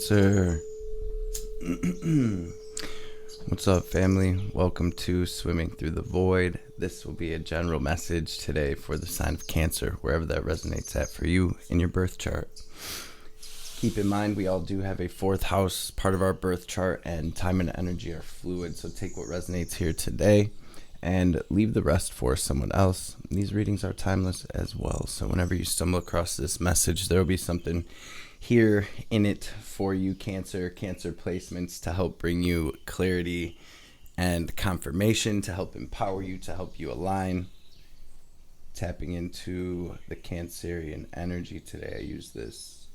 Cancer. What's up, family? Welcome to Swimming Through the Void. This will be a general message today for the sign of Cancer, wherever that resonates at for you in your birth chart. Keep in mind, we all do have a fourth house part of our birth chart, and time and energy are fluid, so take what resonates here today and leave the rest for someone else. These readings are timeless as well, so whenever you stumble across this message, there will be something here in it for you, Cancer placements to help bring you clarity and confirmation, to help empower you, to help you align. Tapping into the Cancerian energy today, I use this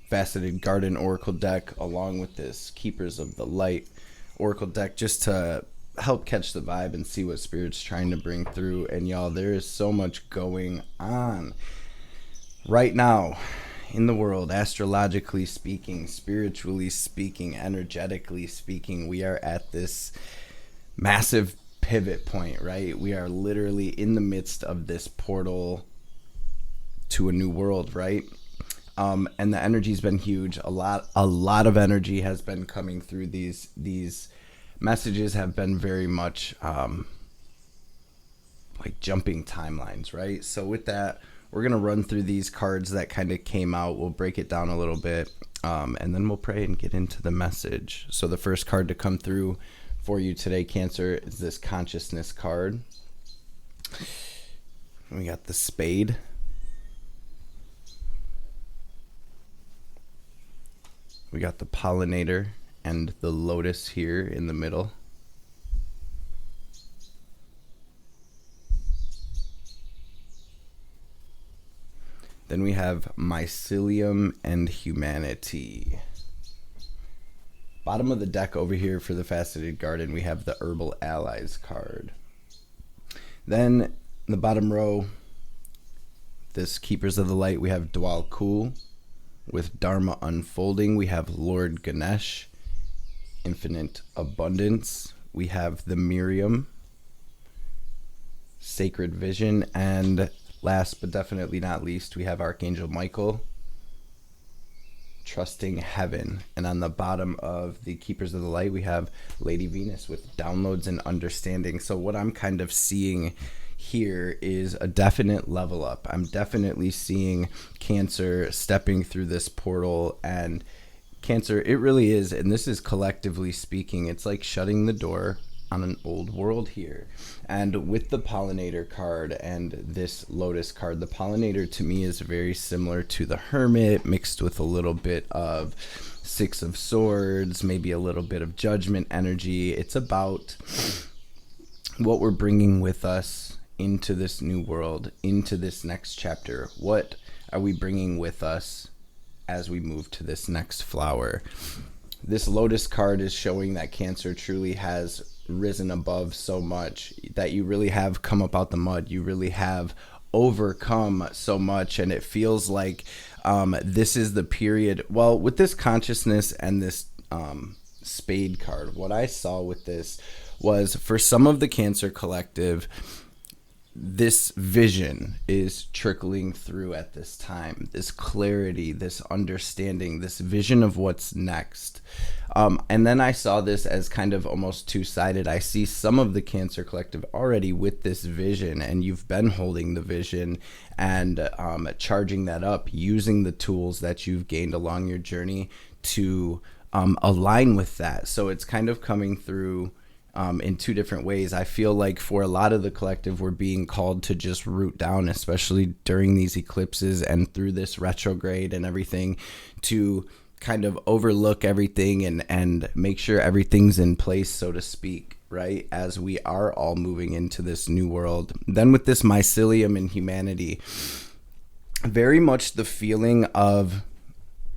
Faceted Garden Oracle deck along with this Keepers of the Light Oracle deck just to help catch the vibe and see what Spirit's trying to bring through. And y'all, there is so much going on right now in the world, astrologically speaking, spiritually speaking, energetically speaking. We are at this massive pivot point, right? We are literally in the midst of this portal to a new world, right? And the energy's been huge. A lot of energy has been coming through. These messages have been very much like jumping timelines, right? So with that, we're going to run through these cards that kind of came out. We'll break it down a little bit, and then we'll pray and get into the message. So the first card to come through for you today, Cancer, is this Consciousness card. We got the Spade. We got the Pollinator and the Lotus here in the middle. Then we have Mycelium and Humanity. Bottom of the deck over here for the Faceted Garden, we have the Herbal Allies card. Then the bottom row, this Keepers of the Light, we have Dwal Kul. With Dharma Unfolding, we have Lord Ganesh, Infinite Abundance. We have the Miriam, Sacred Vision, and last but definitely not least, we have Archangel Michael, Trusting Heaven. And on the bottom of the Keepers of the Light, we have Lady Venus with Downloads and Understanding. So what I'm kind of seeing here is a definite level up. I'm definitely seeing Cancer stepping through this portal, and Cancer, it really is, and this is collectively speaking, it's like shutting the door on an old world here. And with the Pollinator card and this Lotus card, the Pollinator to me is very similar to the Hermit, mixed with a little bit of Six of Swords, maybe a little bit of Judgment energy. It's about what we're bringing with us into this new world, into this next chapter. What are we bringing with us as we move to this next flower? This Lotus card is showing that Cancer truly has risen above so much, that you really have come up out the mud. You really have overcome so much, and it feels like this is the period. Well, with this Consciousness and this Spade card, what I saw with this was, for some of the Cancer collective, this vision is trickling through at this time, this clarity, this understanding, this vision of what's next. And then I saw this as kind of almost two-sided. I see some of the Cancer collective already with this vision, and you've been holding the vision and charging that up, using the tools that you've gained along your journey to align with that. So it's kind of coming through in two different ways. I feel like for a lot of the collective, we're being called to just root down, especially during these eclipses and through this retrograde and everything, to kind of overlook everything and make sure everything's in place, so to speak, right? As we are all moving into this new world. Then with this Mycelium and Humanity, very much the feeling of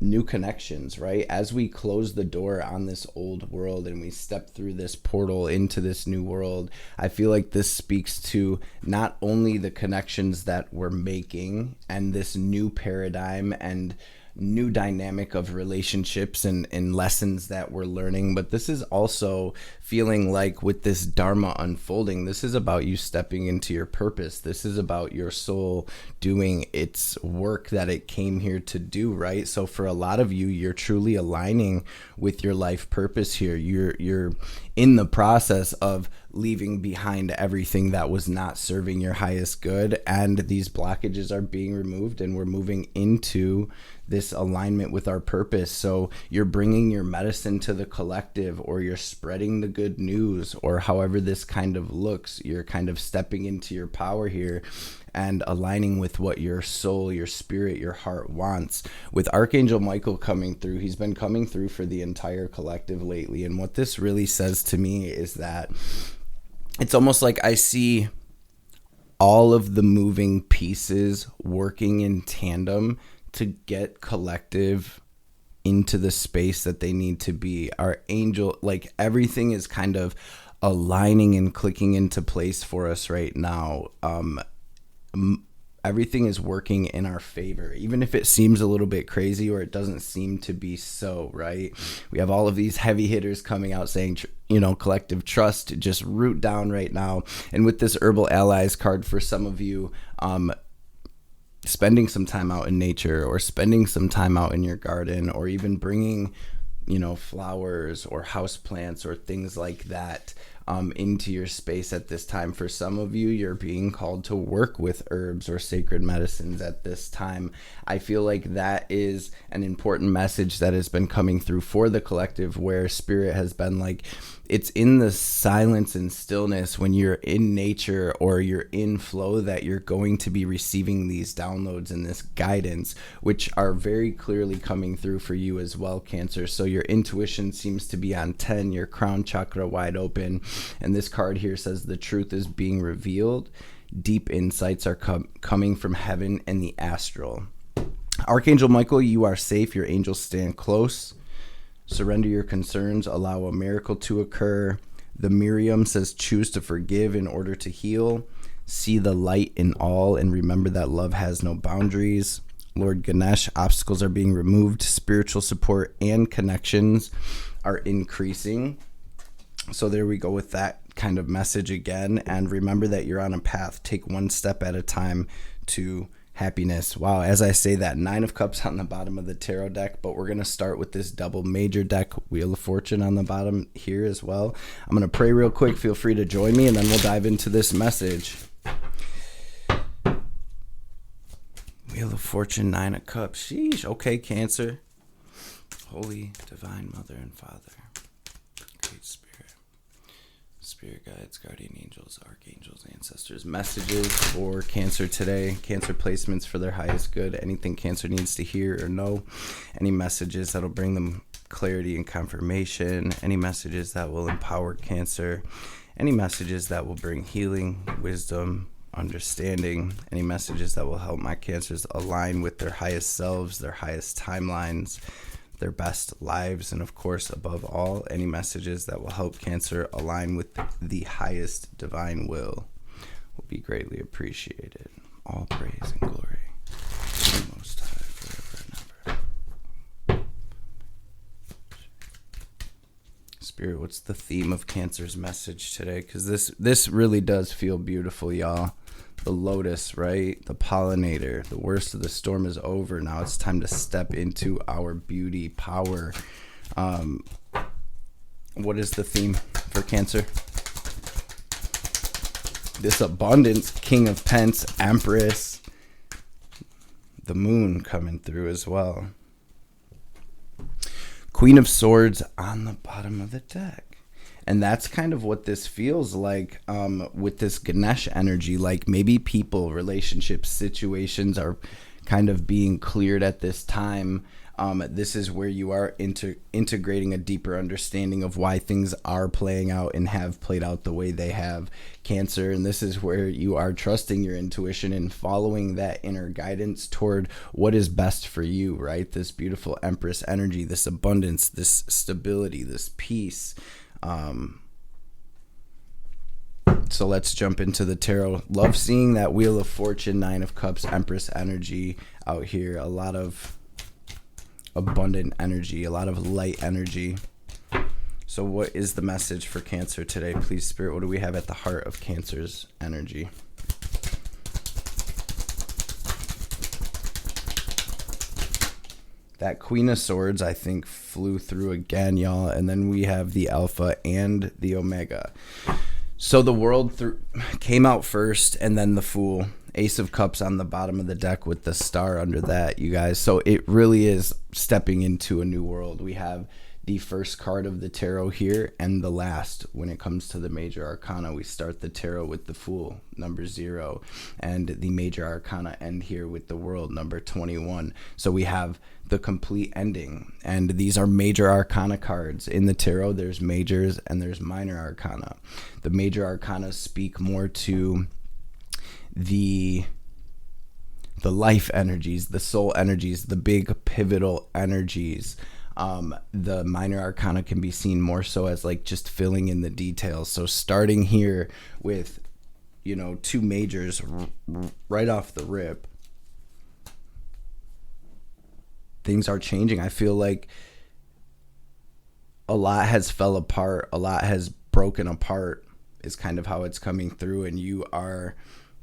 new connections, right? As we close the door on this old world and we step through this portal into this new world, I feel like this speaks to not only the connections that we're making and this new paradigm and new dynamic of relationships and lessons that we're learning. But this is also feeling like with this Dharma unfolding, this is about you stepping into your purpose. This is about your soul doing its work that it came here to do, right? So for a lot of you, you're truly aligning with your life purpose here. You're in the process of leaving behind everything that was not serving your highest good, and these blockages are being removed, and we're moving into this alignment with our purpose. So you're bringing your medicine to the collective, or you're spreading the good news, or however this kind of looks. You're kind of stepping into your power here and aligning with what your soul, your spirit, your heart wants. With Archangel Michael coming through, he's been coming through for the entire collective lately. And what this really says to me is that it's almost like I see all of the moving pieces working in tandem to get collective into the space that they need to be. Our angel, like everything is kind of aligning and clicking into place for us right now. Everything is working in our favor, even if it seems a little bit crazy or it doesn't seem to be so, right? We have all of these heavy hitters coming out saying, collective trust, just root down right now. And with this Herbal Allies card, for some of you, spending some time out in nature, or spending some time out in your garden, or even bringing, flowers or house plants or things like that into your space at this time. For some of you, you're being called to work with herbs or sacred medicines at this time. I feel like that is an important message that has been coming through for the collective, where spirit has been like, it's in the silence and stillness when you're in nature or you're in flow that you're going to be receiving these downloads and this guidance, which are very clearly coming through for you as well, Cancer. So your intuition seems to be on 10, your crown chakra wide open. And this card here says the truth is being revealed. Deep insights are coming from heaven and the astral. Archangel Michael, you are safe. Your angels stand close. Surrender your concerns. Allow a miracle to occur. The Miriam says choose to forgive in order to heal. See the light in all and remember that love has no boundaries. Lord Ganesh, obstacles are being removed. Spiritual support and connections are increasing. So there we go with that kind of message again. And remember that you're on a path. Take one step at a time to happiness. Wow, as I say that, 9 of Cups on the bottom of the tarot deck, but we're going to start with this double major deck, Wheel of Fortune on the bottom here as well. I'm going to pray real quick. Feel free to join me, and then we'll dive into this message. Wheel of Fortune, 9 of Cups. Sheesh. Okay, Cancer. Holy Divine Mother and Father, Great Spirit, Spirit guides, guardian angels, archangels, ancestors, messages for Cancer today, Cancer placements for their highest good, anything Cancer needs to hear or know, any messages that'll bring them clarity and confirmation, any messages that will empower Cancer, any messages that will bring healing, wisdom, understanding, any messages that will help my Cancers align with their highest selves, their highest timelines, their best lives, and of course, above all, any messages that will help Cancer align with the highest divine will be greatly appreciated. All praise and glory to the Most High forever and ever. Spirit, what's the theme of Cancer's message today? Because this really does feel beautiful, y'all. The lotus, right? The pollinator. The worst of the storm is over. Now it's time to step into our beauty, power. What is the theme for Cancer? This abundance, King of Pence, Empress. The moon coming through as well. Queen of Swords on the bottom of the deck. And that's kind of what this feels like with this Ganesh energy. Like maybe people, relationships, situations are kind of being cleared at this time. This is where you are integrating a deeper understanding of why things are playing out and have played out the way they have, Cancer. And this is where you are trusting your intuition and following that inner guidance toward what is best for you, right? This beautiful Empress energy, this abundance, this stability, this peace. So let's jump into the tarot. Love seeing that Wheel of Fortune, 9 of Cups, Empress energy out here. A lot of abundant energy, a lot of light energy. So what is the message for Cancer today? Please, Spirit, what do we have at the heart of Cancer's energy? That Queen of Swords, I think, flew through again, y'all. And then we have the Alpha and the Omega. So the World came out first, and then the Fool. Ace of Cups on the bottom of the deck with the star under that, you guys. So it really is stepping into a new world. We have the first card of the tarot here and the last. When it comes to the major arcana, we start the tarot with the Fool, number 0, and the major arcana end here with the World, number 21. So we have the complete ending, and these are major arcana cards. In the tarot, there's majors and there's minor arcana. The major arcana speak more to the life energies, the soul energies, the big pivotal energies. The minor arcana can be seen more so as like just filling in the details. So starting here with, 2 majors right off the rip, things are changing. I feel like a lot has fell apart, a lot has broken apart is kind of how it's coming through, and you are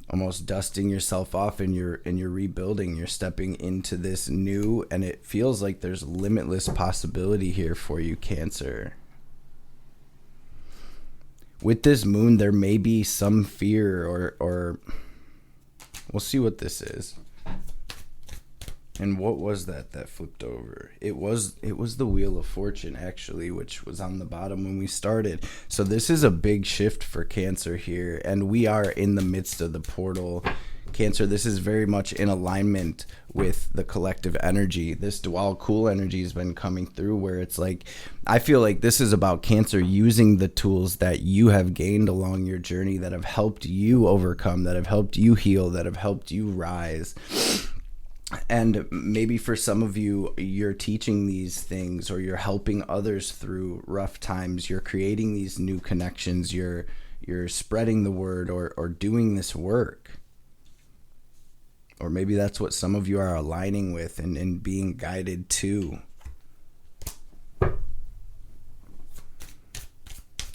almost dusting yourself off, and you're rebuilding. You're stepping into this new, and it feels like there's limitless possibility here for you, Cancer. With this moon, there may be some fear, or we'll see what this is. And what was that flipped over? It was the Wheel of Fortune, actually, which was on the bottom when we started. So this is a big shift for Cancer here, and we are in the midst of the portal. Cancer, this is very much in alignment with the collective energy. This Dwal Cool energy has been coming through, where it's like, I feel like this is about Cancer using the tools that you have gained along your journey, that have helped you overcome, that have helped you heal, that have helped you rise. And maybe for some of you, you're teaching these things, or you're helping others through rough times. You're creating these new connections. You're spreading the word, or doing this work. Or maybe that's what some of you are aligning with and being guided to.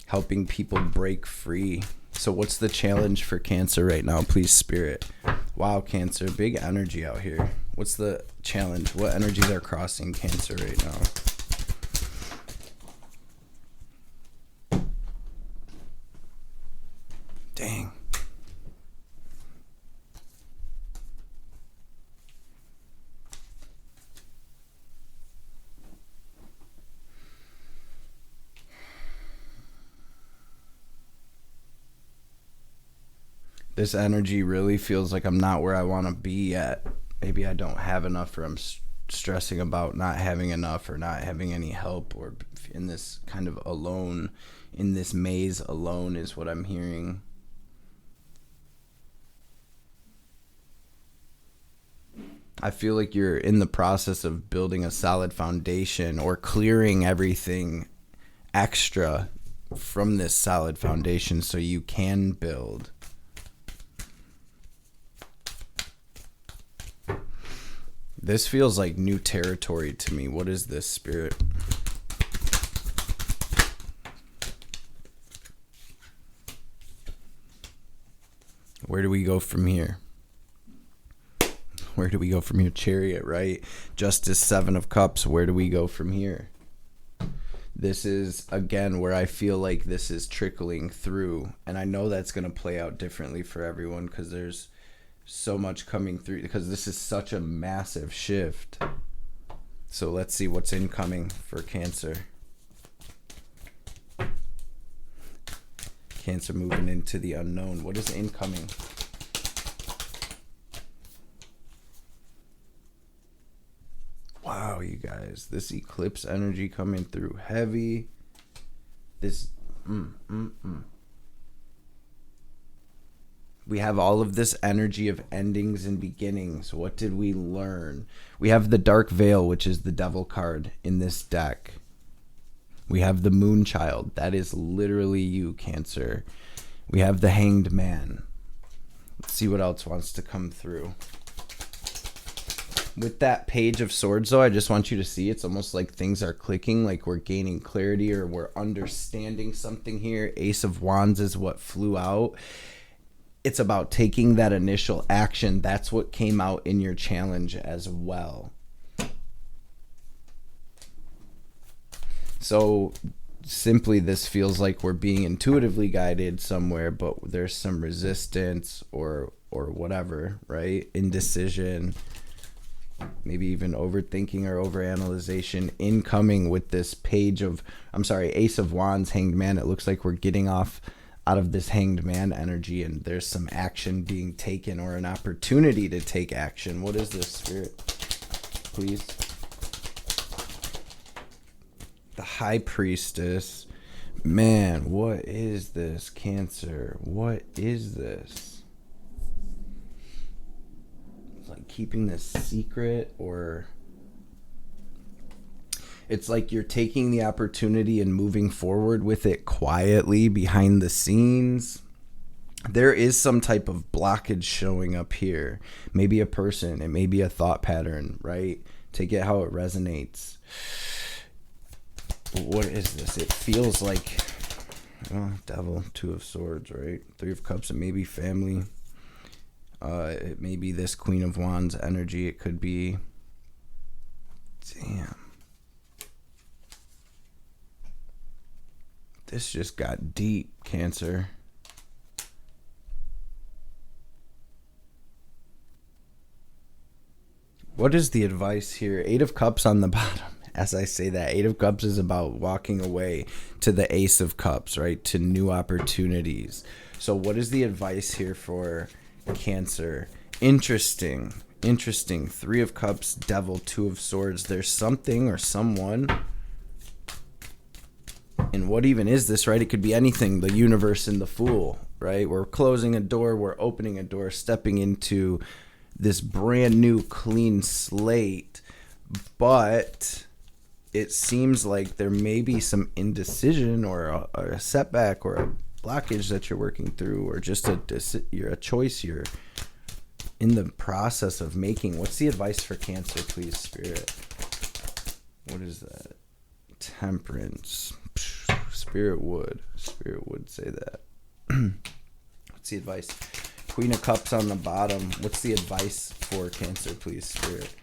Helping people break free. So what's the challenge for Cancer right now? Please, Spirit. Wow, Cancer, big energy out here. What's the challenge? What energies are crossing Cancer right now? Dang. This energy really feels like I'm not where I want to be yet. Maybe I don't have enough, or I'm stressing about not having enough, or not having any help, or in this kind of alone, in this maze alone is what I'm hearing. I feel like you're in the process of building a solid foundation, or clearing everything extra from this solid foundation so you can build. This feels like new territory to me. What is this, Spirit? Where do we go from here? Where do we go from here? Chariot, right? Justice, 7 of Cups. Where do we go from here? This is, again, where I feel like this is trickling through. And I know that's going to play out differently for everyone, because there's so much coming through, because this is such a massive shift. So let's see what's incoming for Cancer. Cancer moving into the unknown. What is incoming? Wow, you guys, this eclipse energy coming through heavy. This We have all of this energy of endings and beginnings. What did we learn? We have the Dark Veil, which is the Devil card in this deck. We have the Moonchild. That is literally you, Cancer. We have the Hanged Man. Let's see what else wants to come through. With that Page of Swords, though, I just want you to see it's almost like things are clicking, like we're gaining clarity or we're understanding something here. Ace of Wands is what flew out. It's about taking that initial action. That's what came out in your challenge as well. So simply, this feels like we're being intuitively guided somewhere, but there's some resistance or whatever, right? Indecision, maybe even overthinking or overanalyzation incoming with this Ace of Wands, Hanged Man. It looks like we're getting off out of this Hanged Man energy, and there's some action being taken or an opportunity to take action. What is this, Spirit? Please. The High Priestess. Man, what is this, Cancer? What is this? It's like keeping this secret, or it's like you're taking the opportunity and moving forward with it quietly behind the scenes. There is some type of blockage showing up here. Maybe a person, it may be a thought pattern, right? Take it how it resonates. What is this? It feels like, Devil, Two of Swords, right? Three of Cups, it may be family. It may be this Queen of Wands energy. It could be, damn. This just got deep, Cancer. What is the advice here? Eight of Cups on the bottom. As I say that, Eight of Cups is about walking away to the Ace of Cups, right? To new opportunities. So what is the advice here for Cancer? Interesting. Three of Cups, Devil, Two of Swords. There's something or someone. And what even is this, right? It could be anything. The Universe and the Fool, right? We're closing a door. We're opening a door, stepping into this brand new clean slate. But it seems like there may be some indecision or a setback or a blockage that you're working through, or just a choice you're in the process of making. What's the advice for Cancer, please, Spirit? What is that? Temperance. Spirit would say that. What's the advice? Queen of Cups on the bottom. What's the advice for Cancer, please, Spirit?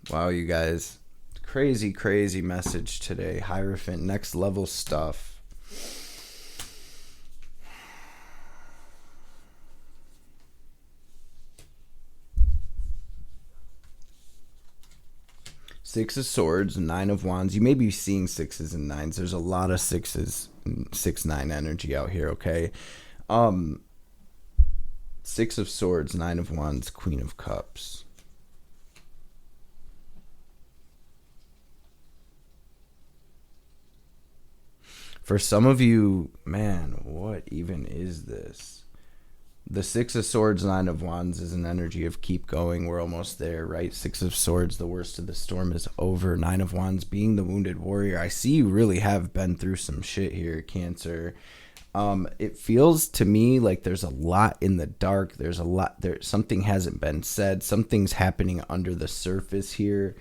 Wow, you guys. Crazy message today. Hierophant, next level stuff. Six of Swords, Nine of Wands. You may be seeing sixes and nines. There's a lot of sixes, 6-9 energy out here, okay? Six of Swords, Nine of Wands, Queen of Cups. For some of you, man, what even is this? The Six of Swords, Nine of Wands is an energy of keep going. We're almost there, right? Six of Swords, the worst of the storm is over. Nine of Wands, being the wounded warrior. I see you really have been through some shit here, Cancer. It feels to me like there's a lot in the dark. There's a lot there. Something hasn't been said. Something's happening under the surface here.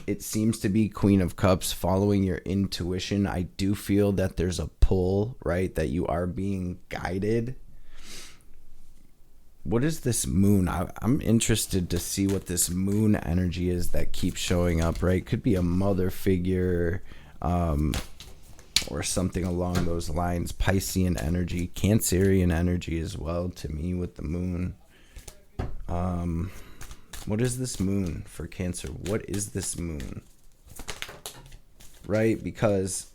It seems to be Queen of Cups, following your intuition. I do feel that there's a pull, right? That you are being guided. What is this moon? I'm interested to see what this moon energy is that keeps showing up, right? Could be a mother figure, or something along those lines. Piscean energy, Cancerian energy as well to me with the moon. What is this moon for Cancer? What is this moon? Right? Because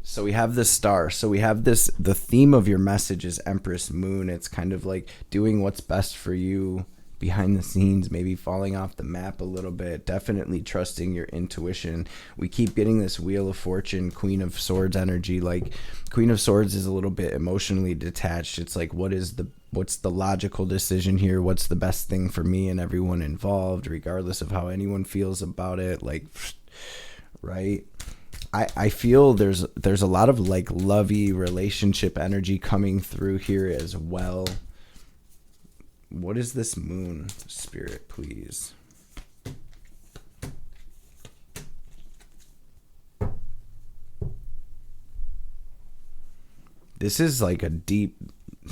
so we have this star. So we have this, the theme of your message is Empress Moon. It's kind of like doing what's best for you behind the scenes, maybe falling off the map a little bit, definitely trusting your intuition. We keep getting this Wheel of Fortune, Queen of Swords energy. Like Queen of Swords is a little bit emotionally detached. It's like, what is the What's the logical decision here? What's the best thing for me and everyone involved, regardless of how anyone feels about it? Like, right? I feel there's a lot of like lovey relationship energy coming through here as well. What is this moon, Spirit, please? This is like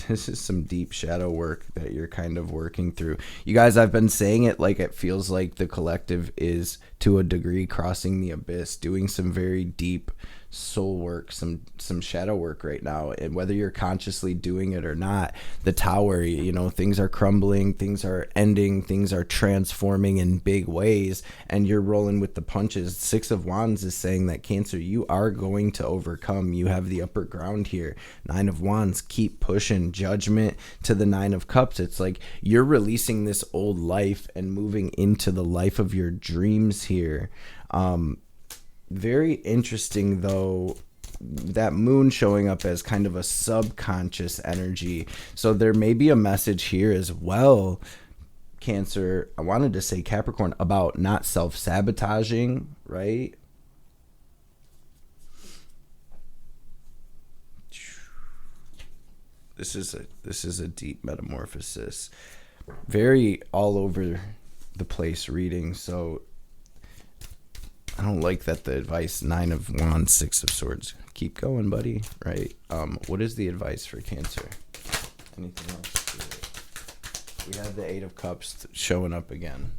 this is some deep shadow work that you're kind of working through. You guys, I've been saying it like it feels like the collective is to a degree crossing the abyss, doing some very deep soul work, some shadow work right now. And whether you're consciously doing it or not, the tower, you know, things are crumbling, things are ending, things are transforming in big ways, and you're rolling with the punches. Six of Wands is saying that, Cancer, you are going to overcome. You have the upper ground here. Nine of Wands, keep pushing. Judgment to the Nine of Cups. It's like you're releasing this old life and moving into the life of your dreams here. Very interesting, though, that moon showing up as kind of a subconscious energy. So there may be a message here as well, Cancer. I wanted to say Capricorn, about not self-sabotaging, right? This is a deep metamorphosis. Very all over the place reading. So I don't like that the advice, Nine of Wands, Six of Swords. Keep going, buddy. Right? What is the advice for Cancer? Anything else? We have the Eight of Cups showing up again.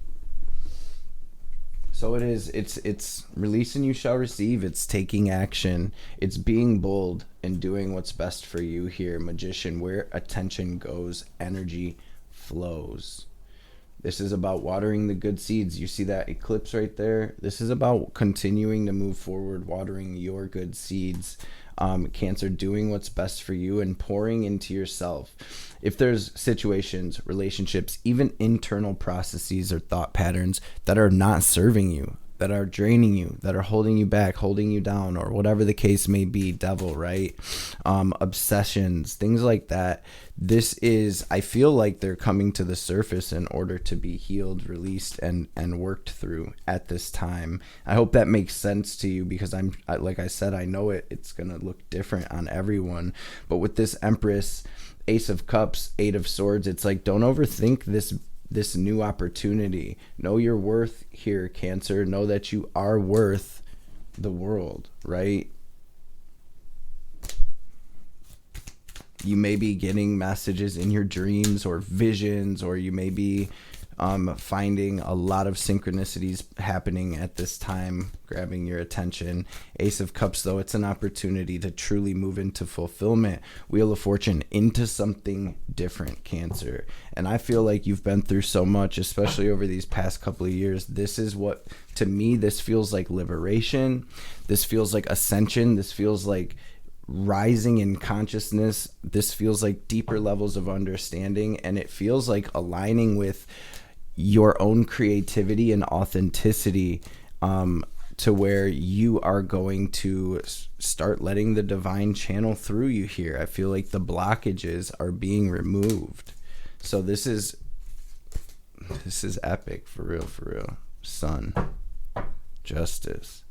So it is. It's release and you shall receive. It's taking action. It's being bold and doing what's best for you here, Magician. Where attention goes, energy flows. This is about watering the good seeds. You see that eclipse right there? This is about continuing to move forward, watering your good seeds. Cancer, doing what's best for you and pouring into yourself. If there's situations, relationships, even internal processes or thought patterns that are not serving you, that are draining you, that are holding you back, holding you down, or whatever the case may be, devil, right? Obsessions, things like that. This is, I feel like they're coming to the surface in order to be healed, released, and worked through at this time. I hope that makes sense to you, because like I said, I know it's going to look different on everyone. But with this Empress, Ace of Cups, Eight of Swords, it's like, don't overthink this new opportunity. Know your worth here, Cancer. Know that you are worth the world, right? You may be getting messages in your dreams or visions, or you may be finding a lot of synchronicities happening at this time, grabbing your attention. Ace of Cups, though, it's an opportunity to truly move into fulfillment. Wheel of Fortune, into something different, Cancer. And I feel like you've been through so much, especially over these past couple of years. This is what, to me, this feels like liberation. This feels like ascension. This feels like rising in consciousness. This feels like deeper levels of understanding, and it feels like aligning with your own creativity and authenticity, to where you are going to start letting the divine channel through you here. I feel like the blockages are being removed. So this is epic, for real. Sun, Justice.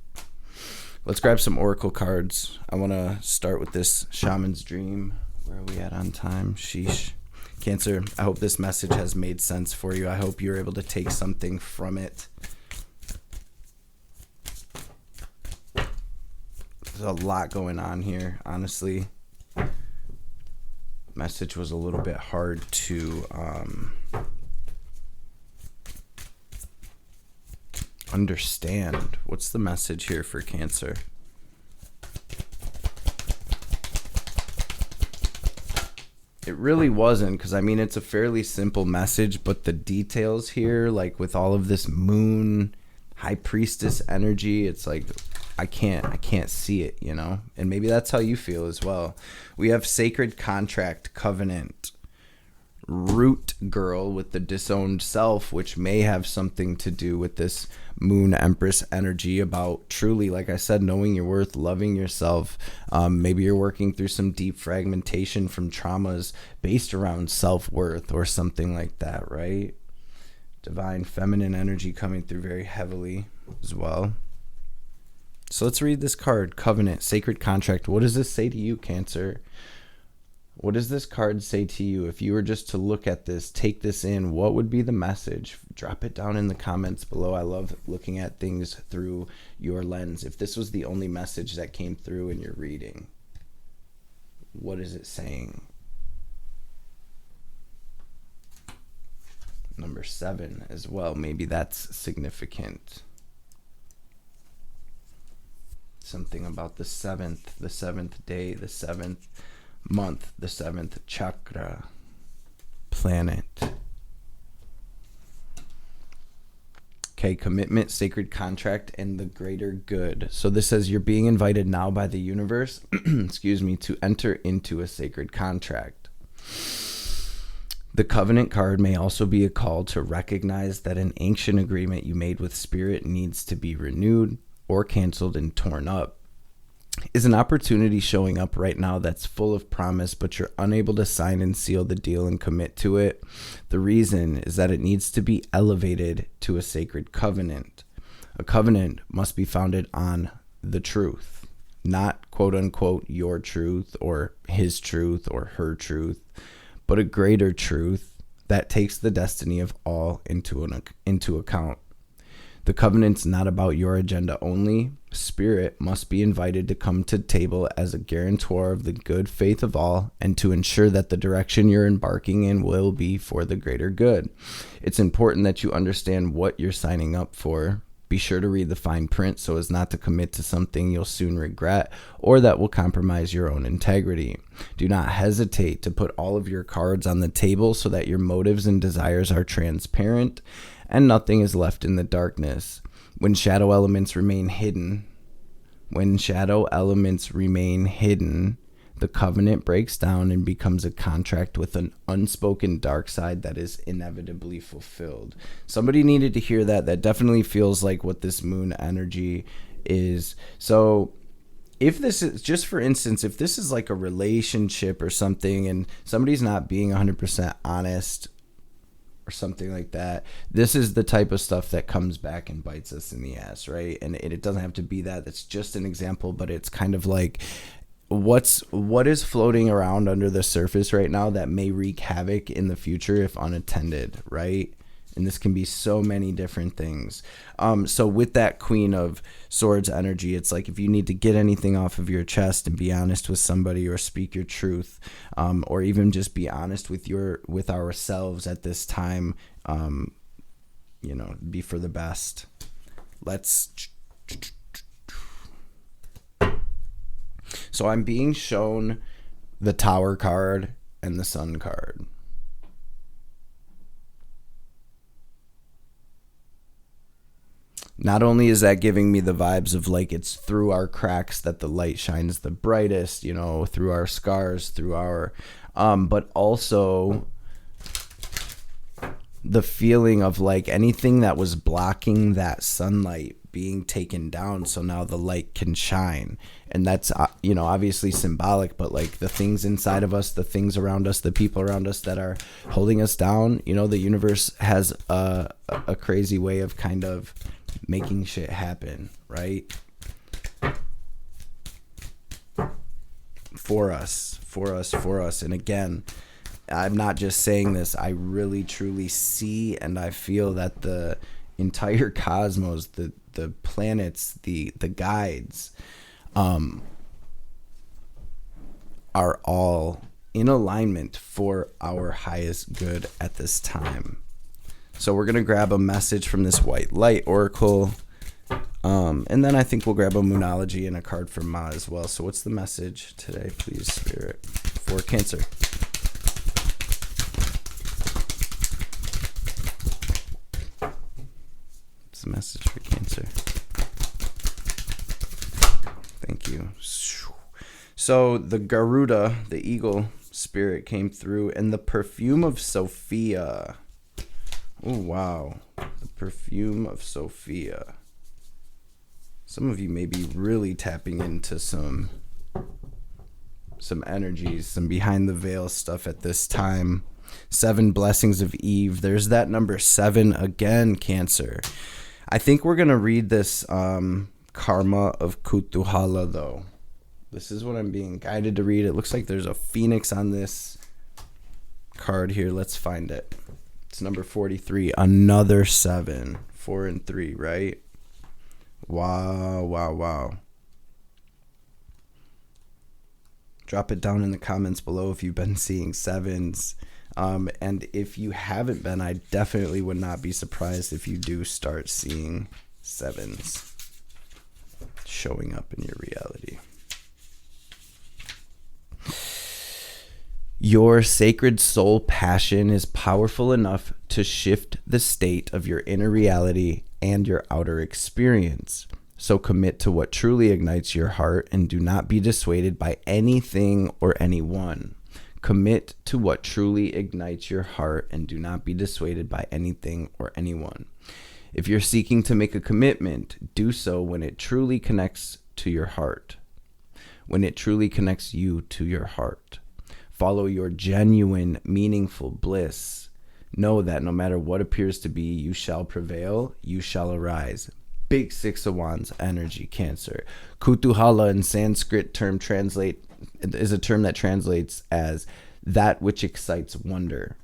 Let's grab some oracle cards. I want to start with this Shaman's Dream. Where are we at on time? Sheesh. Cancer, I hope this message has made sense for you. I hope you're able to take something from it. There's a lot going on here, honestly. Message was a little bit hard to understand. What's the message here for Cancer? It really wasn't, because I mean, it's a fairly simple message, but the details here, like with all of this moon, high priestess energy, it's like I can't see it, you know? And maybe that's how you feel as well. We have sacred contract, covenant, root girl with the disowned self, which may have something to do with this Moon Empress energy about truly, like I said, knowing your worth, loving yourself. Maybe you're working through some deep fragmentation from traumas based around self-worth or something like that, right? Divine feminine energy coming through very heavily as well. So let's read this card, Covenant, Sacred Contract. What does this say to you, Cancer? What does this card say to you? If you were just to look at this, take this in, what would be the message? Drop it down in the comments below. I love looking at things through your lens. If this was the only message that came through in your reading, what is it saying? Number 7 as well. Maybe that's significant. Something about the seventh day, the 7th month, the 7th chakra, planet. Okay, commitment, sacred contract, and the greater good. So this says you're being invited now by the universe, excuse me, to enter into a sacred contract. The covenant card may also be a call to recognize that an ancient agreement you made with spirit needs to be renewed or canceled and torn up. Is an opportunity showing up right now that's full of promise, but you're unable to sign and seal the deal and commit to it? The reason is that it needs to be elevated to a sacred covenant. A covenant must be founded on the truth, not quote unquote your truth or his truth or her truth, but a greater truth that takes the destiny of all into account. The covenant's not about your agenda only. Spirit must be invited to come to the table as a guarantor of the good faith of all and to ensure that the direction you're embarking in will be for the greater good. It's important that you understand what you're signing up for. Be sure to read the fine print so as not to commit to something you'll soon regret or that will compromise your own integrity. Do not hesitate to put all of your cards on the table so that your motives and desires are transparent and nothing is left in the darkness. When shadow elements remain hidden, the covenant breaks down and becomes a contract with an unspoken dark side that is inevitably fulfilled. Somebody needed to hear that. That definitely feels like what this moon energy is. So if this is, just for instance, if this is like a relationship or something and somebody's not being 100% honest or something like that, this is the type of stuff that comes back and bites us in the ass, right? And it doesn't have to be that. That's just an example, but it's kind of like what is floating around under the surface right now that may wreak havoc in the future if unattended, right? And this can be so many different things. So with that Queen of Swords energy, it's like if you need to get anything off of your chest and be honest with somebody or speak your truth, or even just be honest with ourselves at this time, be for the best. So I'm being shown the Tower card and the Sun card. Not only is that giving me the vibes of like it's through our cracks that the light shines the brightest, through our scars, through our, but also the feeling of like anything that was blocking that sunlight being taken down so now the light can shine. And that's obviously symbolic, but like the things inside of us, the things around us, the people around us that are holding us down, the universe has a crazy way of kind of making shit happen, right? For us. And again, I'm not just saying this, I really truly see and I feel that the entire cosmos, the planets, the guides, are all in alignment for our highest good at this time. So we're going to grab a message from this white light oracle. And then I think we'll grab a Moonology and a card from Ma as well. So what's the message today, please, Spirit, for Cancer? What's the message for Cancer? Thank you. So the Garuda, the eagle, Spirit came through. And the perfume of Sophia. Oh, wow. The perfume of Sophia. Some of you may be really tapping into some energies, some behind the veil stuff at this time. 7 blessings of Eve. There's that number 7 again, Cancer. I think we're going to read this karma of Kutuhala, though. This is what I'm being guided to read. It looks like there's a phoenix on this card here. Let's find it. It's number 43. Another 7. 4 and 3, right? Wow, wow, wow. Drop it down in the comments below if you've been seeing 7s. And if you haven't been, I definitely would not be surprised if you do start seeing 7s showing up in your reality. Your sacred soul passion is powerful enough to shift the state of your inner reality and your outer experience. So commit to what truly ignites your heart and do not be dissuaded by anything or anyone. Commit to what truly ignites your heart and do not be dissuaded by anything or anyone. If you're seeking to make a commitment, do so when it truly connects to your heart. When it truly connects you to your heart. Follow your genuine, meaningful bliss. Know that no matter what appears to be, you shall prevail, you shall arise. Big 6 of Wands energy, Cancer. Kutuhala in Sanskrit is a term that translates as that which excites wonder.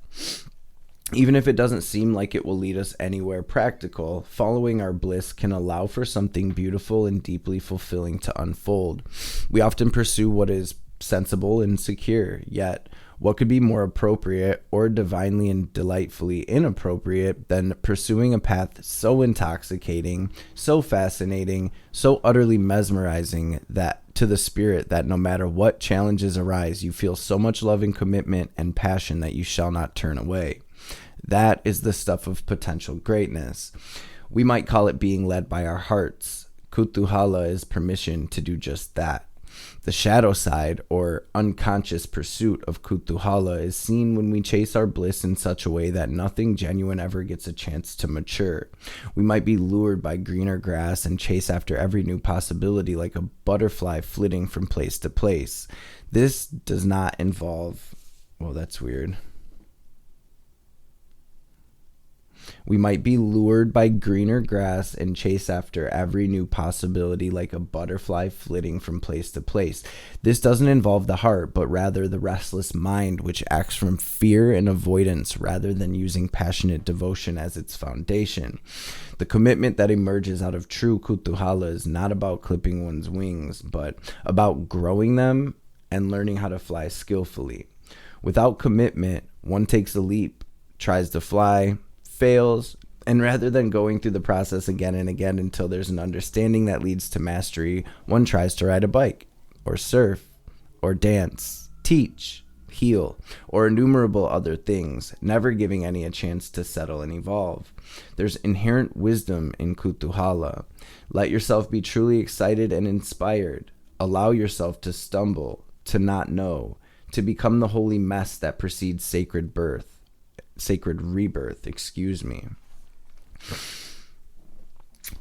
Even if it doesn't seem like it will lead us anywhere practical, following our bliss can allow for something beautiful and deeply fulfilling to unfold. We often pursue what is sensible and secure, yet what could be more appropriate or divinely and delightfully inappropriate than pursuing a path so intoxicating, so fascinating, so utterly mesmerizing that to the spirit that no matter what challenges arise, you feel so much love and commitment and passion that you shall not turn away. That is the stuff of potential greatness. We might call it being led by our hearts. Kutuhala is permission to do just that. The shadow side, or unconscious pursuit of Kutuhala, is seen when we chase our bliss in such a way that nothing genuine ever gets a chance to mature. We might be lured by greener grass and chase after every new possibility like a butterfly flitting from place to place. This does not involve... Well, that's weird. We might be lured by greener grass and chase after every new possibility like a butterfly flitting from place to place. This doesn't involve the heart, but rather the restless mind, which acts from fear and avoidance rather than using passionate devotion as its foundation. The commitment that emerges out of true Kutuhala is not about clipping one's wings, but about growing them and learning how to fly skillfully. Without commitment, one takes a leap, tries to fly, fails, and rather than going through the process again and again until there's an understanding that leads to mastery, one tries to ride a bike, or surf, or dance, teach, heal, or innumerable other things, never giving any a chance to settle and evolve. There's inherent wisdom in Kutuhala. Let yourself be truly excited and inspired. Allow yourself to stumble, to not know, to become the holy mess that precedes sacred rebirth.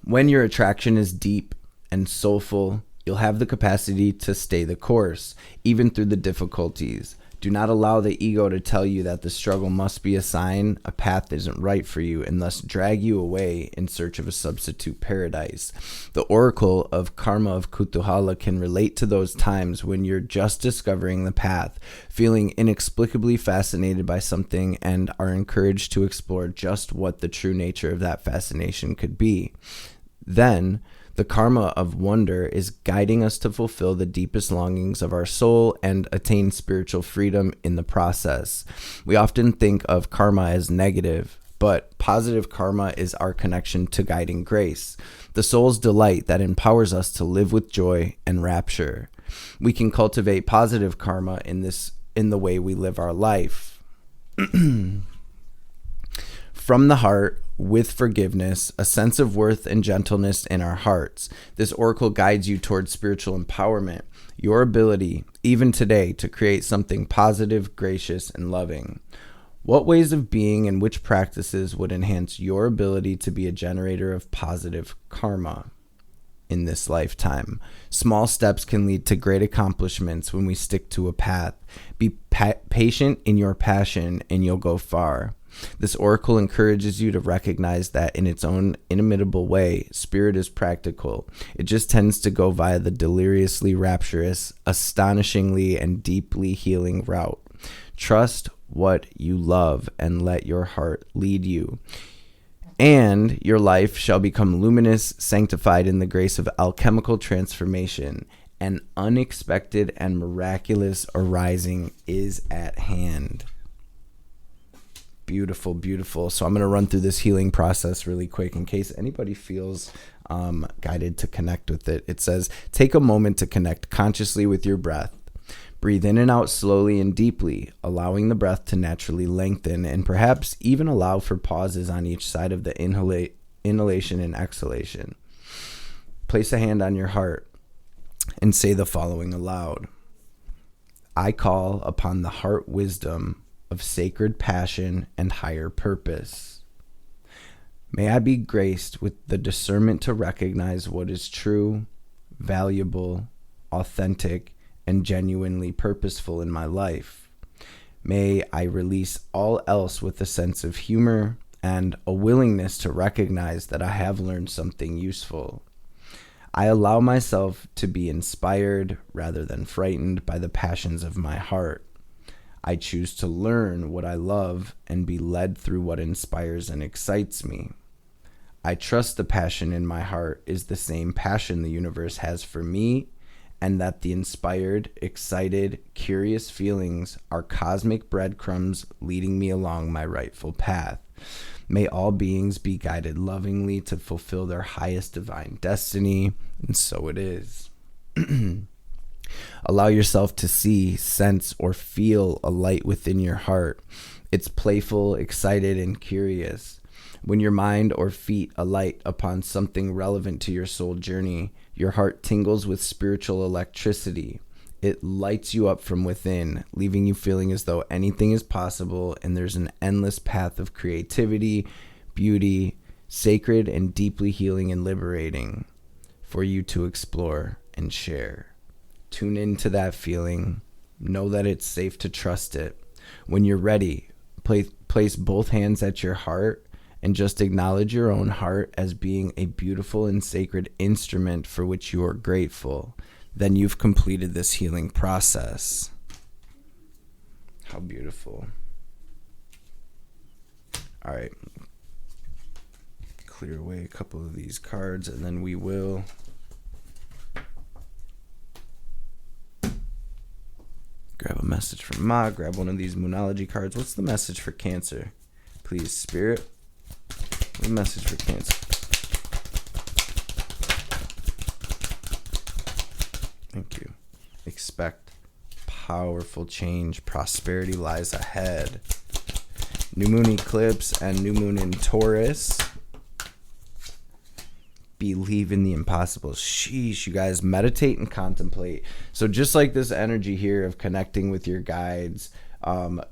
When your attraction is deep and soulful, you'll have the capacity to stay the course, even through the difficulties. Do not allow the ego to tell you that the struggle must be a sign a path isn't right for you and thus drag you away in search of a substitute paradise. The oracle of karma of Kutuhala can relate to those times when you're just discovering the path, feeling inexplicably fascinated by something, and are encouraged to explore just what the true nature of that fascination could be. Then, the karma of wonder is guiding us to fulfill the deepest longings of our soul and attain spiritual freedom in the process. We often think of karma as negative, but positive karma is our connection to guiding grace, the soul's delight that empowers us to live with joy and rapture. We can cultivate positive karma in the way we live our life. from the heart, with forgiveness, a sense of worth and gentleness in our hearts. This oracle guides you towards spiritual empowerment, your ability, even today, to create something positive, gracious, and loving. What ways of being and which practices would enhance your ability to be a generator of positive karma in this lifetime? Small steps can lead to great accomplishments when we stick to a path. Be patient in your passion and you'll go far. This oracle encourages you to recognize that in its own inimitable way, spirit is practical. It just tends to go via the deliriously rapturous, astonishingly and deeply healing route. Trust what you love and let your heart lead you. And your life shall become luminous, sanctified in the grace of alchemical transformation. An unexpected and miraculous arising is at hand. Beautiful, beautiful. So I'm going to run through this healing process really quick in case anybody feels guided to connect with it. It says, take a moment to connect consciously with your breath. Breathe in and out slowly and deeply, allowing the breath to naturally lengthen and perhaps even allow for pauses on each side of the inhalation and exhalation. Place a hand on your heart and say the following aloud. I call upon the heart wisdom of sacred passion and higher purpose. May I be graced with the discernment to recognize what is true, valuable, authentic, and genuinely purposeful in my life. May I release all else with a sense of humor and a willingness to recognize that I have learned something useful. I allow myself to be inspired rather than frightened by the passions of my heart. I choose to learn what I love and be led through what inspires and excites me. I trust the passion in my heart is the same passion the universe has for me, and that the inspired, excited, curious feelings are cosmic breadcrumbs leading me along my rightful path. May all beings be guided lovingly to fulfill their highest divine destiny, and so it is. Allow yourself to see, sense, or feel a light within your heart. It's playful, excited, and curious. When your mind or feet alight upon something relevant to your soul journey, your heart tingles with spiritual electricity. It lights you up from within, leaving you feeling as though anything is possible and there's an endless path of creativity, beauty, sacred and deeply healing and liberating for you to explore and share. Tune into that feeling. Know that it's safe to trust it. When you're ready, place both hands at your heart and just acknowledge your own heart as being a beautiful and sacred instrument for which you are grateful. Then you've completed this healing process. How beautiful. All right. Clear away a couple of these cards and then we will grab a message from Ma, grab one of these Moonology cards. What's the message for Cancer? Please, Spirit. The message for Cancer. Thank you. Expect powerful change. Prosperity lies ahead. New moon eclipse and new moon in Taurus. Believe in the impossible. Sheesh, you guys, meditate and contemplate. So just like this energy here of connecting with your guides,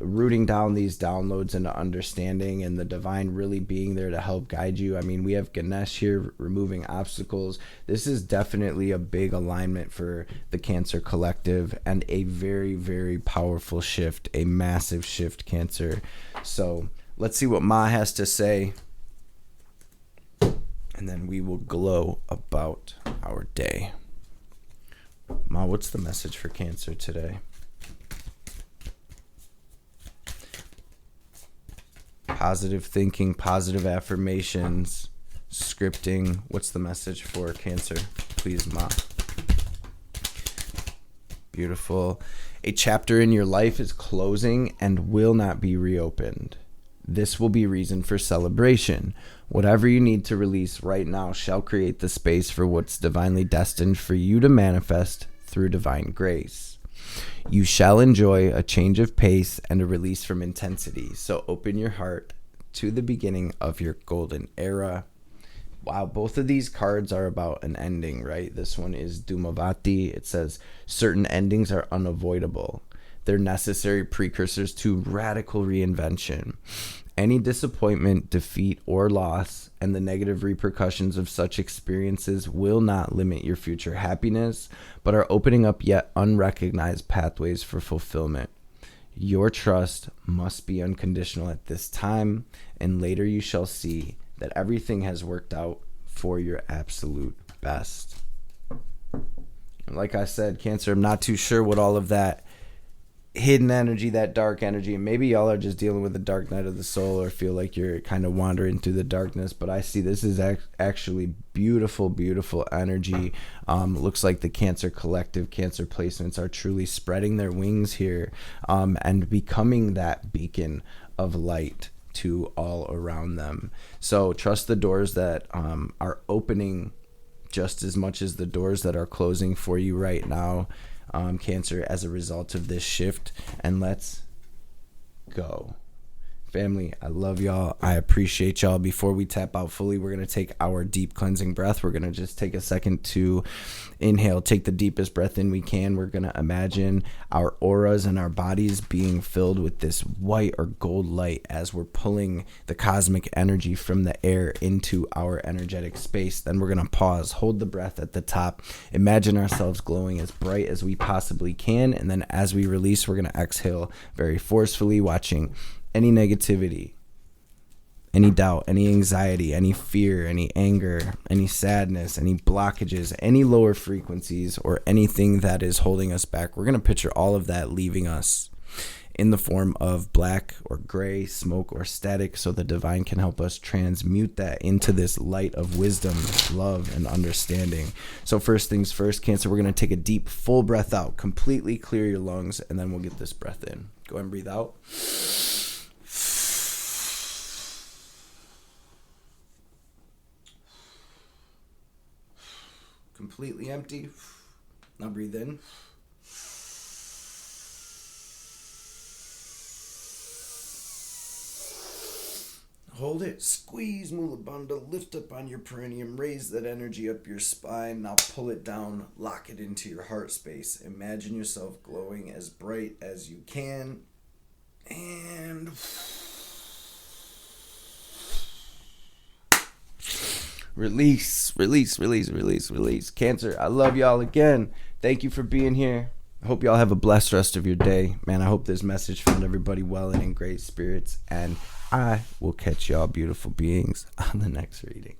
rooting down these downloads into understanding and the divine really being there to help guide you. I mean, we have Ganesh here removing obstacles. This is definitely a big alignment for the Cancer collective and a very, very powerful shift, a massive shift, Cancer. So let's see what Ma has to say. And then we will glow about our day. Ma, what's the message for Cancer today? Positive thinking, positive affirmations, scripting. What's the message for Cancer? Please, Ma. Beautiful. A chapter in your life is closing and will not be reopened. This will be reason for celebration. Whatever you need to release right now shall create the space for what's divinely destined for you to manifest through divine grace. You shall enjoy a change of pace and a release from intensity. So open your heart to the beginning of your golden era. Wow, both of these cards are about an ending, right? This one is Dumavati. It says certain endings are unavoidable. They're necessary precursors to radical reinvention. Any disappointment, defeat, or loss, and the negative repercussions of such experiences will not limit your future happiness, but are opening up yet unrecognized pathways for fulfillment. Your trust must be unconditional at this time, and later you shall see that everything has worked out for your absolute best. Like I said, Cancer, I'm not too sure what all of that hidden energy, that dark energy, and maybe y'all are just dealing with the dark night of the soul or feel like you're kind of wandering through the darkness, but I see this is actually beautiful energy. Looks like the Cancer collective, Cancer placements are truly spreading their wings here, and becoming that beacon of light to all around them. So trust the doors that are opening just as much as the doors that are closing for you right now, Cancer, as a result of this shift. And let's go. Family, I love y'all. I appreciate y'all. Before we tap out fully, we're going to take our deep cleansing breath. We're going to just take a second to inhale, take the deepest breath in we can. We're going to imagine our auras and our bodies being filled with this white or gold light as we're pulling the cosmic energy from the air into our energetic space. Then we're going to pause, hold the breath at the top, imagine ourselves glowing as bright as we possibly can. And then as we release, we're going to exhale very forcefully, watching any negativity, any doubt, any anxiety, any fear, any anger, any sadness, any blockages, any lower frequencies, or anything that is holding us back. We're going to picture all of that leaving us in the form of black or gray, smoke or static, so the divine can help us transmute that into this light of wisdom, love, and understanding. So first things first, Cancer, we're going to take a deep, full breath out, completely clear your lungs, and then we'll get this breath in. Go ahead and breathe out. Completely empty. Now breathe in. Hold it. Squeeze Mula Bandha. Lift up on your perineum. Raise that energy up your spine. Now pull it down. Lock it into your heart space. Imagine yourself glowing as bright as you can. And release. Cancer, I love y'all again. Thank you for being here. I hope y'all have a blessed rest of your day. Man, I hope this message found everybody well and in great spirits. And I will catch y'all beautiful beings on the next reading.